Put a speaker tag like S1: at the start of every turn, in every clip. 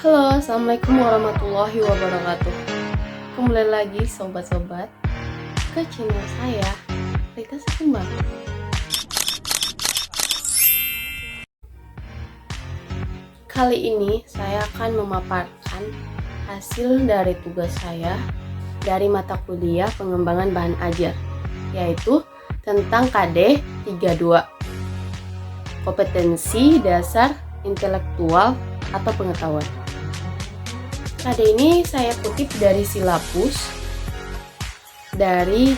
S1: Halo, assalamualaikum warahmatullahi wabarakatuh. Kembali lagi sobat-sobat ke channel saya, Rita Sekumbang. Kali ini saya akan memaparkan hasil dari tugas saya dari mata kuliah pengembangan bahan ajar, yaitu tentang KD 32, kompetensi dasar intelektual atau pengetahuan. KD ini saya kutip dari silabus dari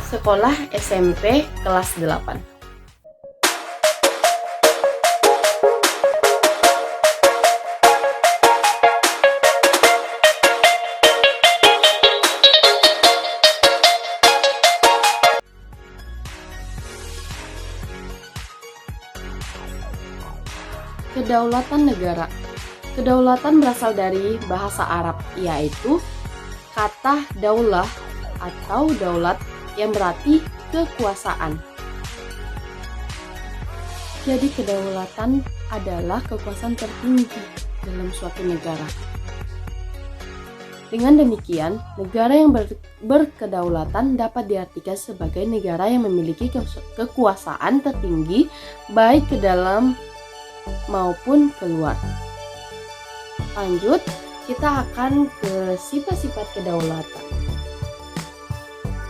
S1: sekolah SMP kelas 8. Kedaulatan negara. Kedaulatan berasal dari bahasa Arab, yaitu kata daulah atau daulat yang berarti kekuasaan. Jadi kedaulatan adalah kekuasaan tertinggi dalam suatu negara. Dengan demikian, negara yang berkedaulatan dapat diartikan sebagai negara yang memiliki kekuasaan tertinggi baik ke dalam maupun keluar. Lanjut, kita akan ke sifat-sifat kedaulatan.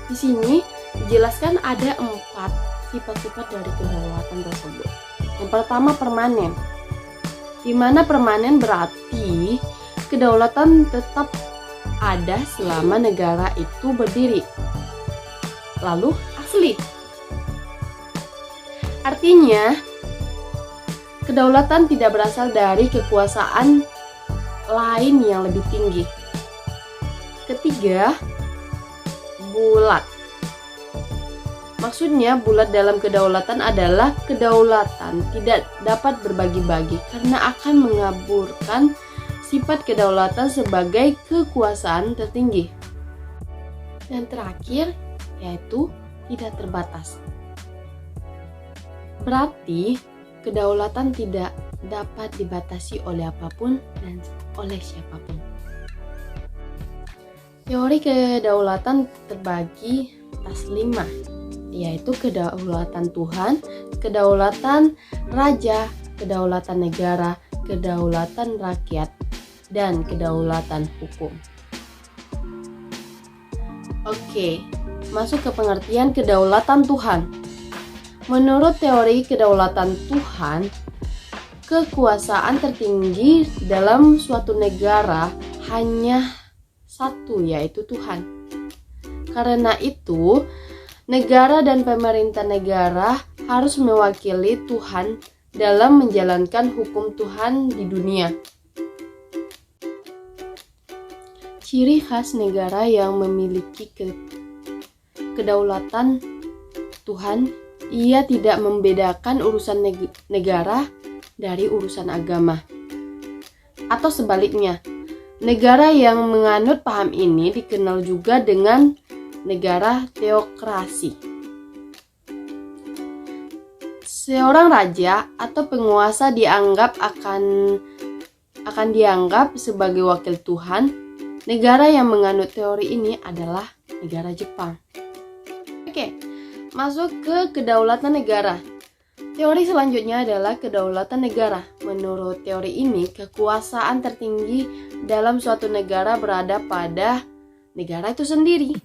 S1: Di sini dijelaskan ada 4 sifat-sifat dari kedaulatan tersebut. Yang pertama, permanen. Di mana permanen berarti kedaulatan tetap ada selama negara itu berdiri. Lalu, asli. Artinya, kedaulatan tidak berasal dari kekuasaan lain yang lebih tinggi. Ketiga, bulat. Maksudnya bulat dalam kedaulatan adalah kedaulatan tidak dapat berbagi-bagi karena akan mengaburkan sifat kedaulatan sebagai kekuasaan tertinggi. Dan terakhir, yaitu tidak terbatas. Berarti kedaulatan tidak dapat dibatasi oleh apapun dan oleh siapapun. Teori kedaulatan terbagi atas 5, yaitu kedaulatan Tuhan, kedaulatan raja, kedaulatan negara, kedaulatan rakyat, dan kedaulatan hukum. Oke, masuk ke pengertian kedaulatan Tuhan. Menurut teori kedaulatan Tuhan, kekuasaan tertinggi dalam suatu negara hanya satu, yaitu Tuhan. Karena itu, negara dan pemerintah negara harus mewakili Tuhan dalam menjalankan hukum Tuhan di dunia. Ciri khas negara yang memiliki kedaulatan Tuhan, ia tidak membedakan urusan negara dari urusan agama. Atau sebaliknya, negara yang menganut paham ini dikenal juga dengan negara teokrasi. Seorang raja atau penguasa akan dianggap sebagai wakil Tuhan. Negara yang menganut teori ini adalah negara Jepang. Oke, masuk ke kedaulatan negara. Teori selanjutnya adalah kedaulatan negara. Menurut teori ini, kekuasaan tertinggi dalam suatu negara berada pada negara itu sendiri.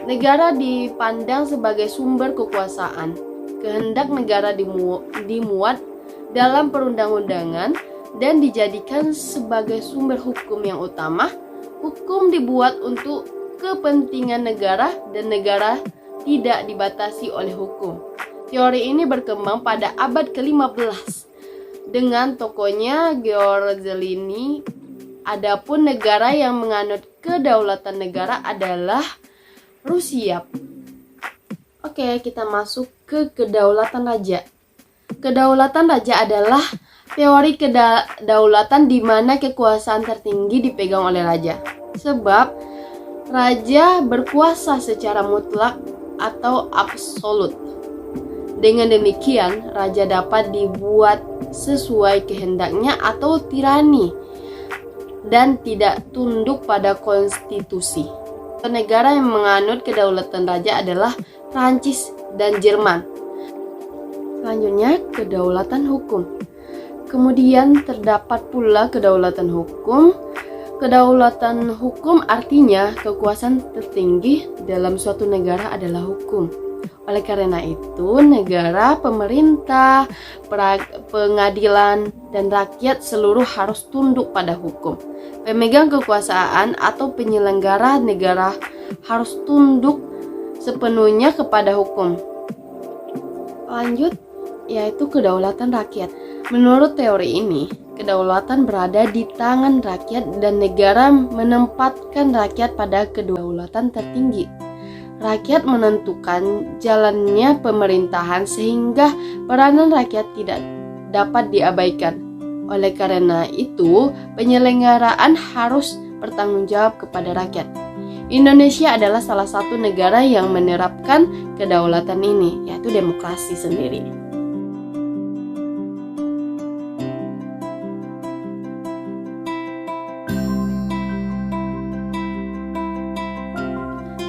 S1: Negara dipandang sebagai sumber kekuasaan. Kehendak negara dimuat dalam perundang-undangan dan dijadikan sebagai sumber hukum yang utama. Hukum dibuat untuk kepentingan negara dan negara tidak dibatasi oleh hukum. Teori ini berkembang pada abad ke-15 dengan tokohnya Giorgiolini. Adapun negara yang menganut kedaulatan negara adalah Rusia. Oke, kita masuk ke kedaulatan raja. Kedaulatan raja adalah teori kedaulatan di mana kekuasaan tertinggi dipegang oleh raja. Sebab raja berkuasa secara mutlak atau absolut. Dengan demikian, raja dapat dibuat sesuai kehendaknya atau tirani dan tidak tunduk pada konstitusi. Negara yang menganut kedaulatan raja adalah Prancis dan Jerman. Selanjutnya, kedaulatan hukum. Kemudian terdapat pula kedaulatan hukum. Kedaulatan hukum artinya kekuasaan tertinggi dalam suatu negara adalah hukum. Oleh karena itu, negara, pemerintah, pengadilan, dan rakyat seluruh harus tunduk pada hukum. Pemegang kekuasaan atau penyelenggara negara harus tunduk sepenuhnya kepada hukum. Lanjut, yaitu kedaulatan rakyat. Menurut teori ini, kedaulatan berada di tangan rakyat dan negara menempatkan rakyat pada kedaulatan tertinggi. Rakyat menentukan jalannya pemerintahan sehingga peranan rakyat tidak dapat diabaikan. Oleh karena itu, penyelenggaraan harus bertanggung jawab kepada rakyat. Indonesia adalah salah satu negara yang menerapkan kedaulatan ini, yaitu demokrasi sendiri.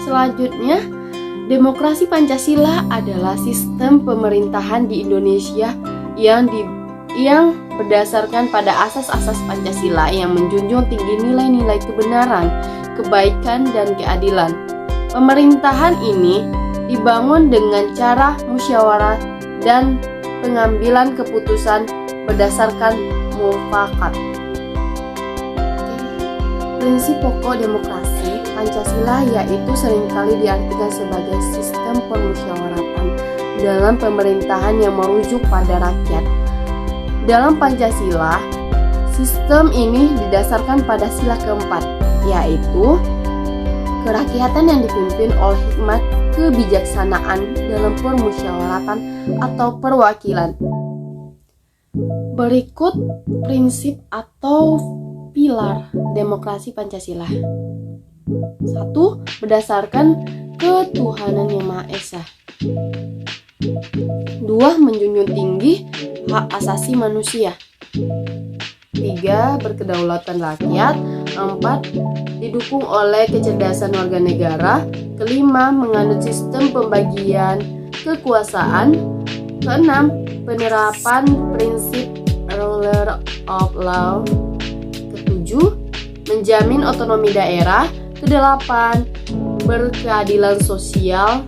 S1: Selanjutnya, demokrasi Pancasila adalah sistem pemerintahan di Indonesia yang berdasarkan pada asas-asas Pancasila yang menjunjung tinggi nilai-nilai kebenaran, kebaikan, dan keadilan. Pemerintahan ini dibangun dengan cara musyawarah dan pengambilan keputusan berdasarkan mufakat. Prinsip pokok demokrasi Pancasila yaitu seringkali diartikan sebagai sistem permusyawaratan dalam pemerintahan yang merujuk pada rakyat. Dalam Pancasila, sistem ini didasarkan pada sila keempat, yaitu kerakyatan yang dipimpin oleh hikmat kebijaksanaan dalam permusyawaratan atau perwakilan. Berikut prinsip atau pilar demokrasi Pancasila. 1. Berdasarkan ketuhanan yang Maha Esa. 2. Menjunjung tinggi hak asasi manusia. 3. Berkedaulatan rakyat. 4. Didukung oleh kecerdasan warga negara. 5. Menganut sistem pembagian kekuasaan. 6. Penerapan prinsip rule of law. 7. Menjamin otonomi daerah. 8. Berkeadilan sosial.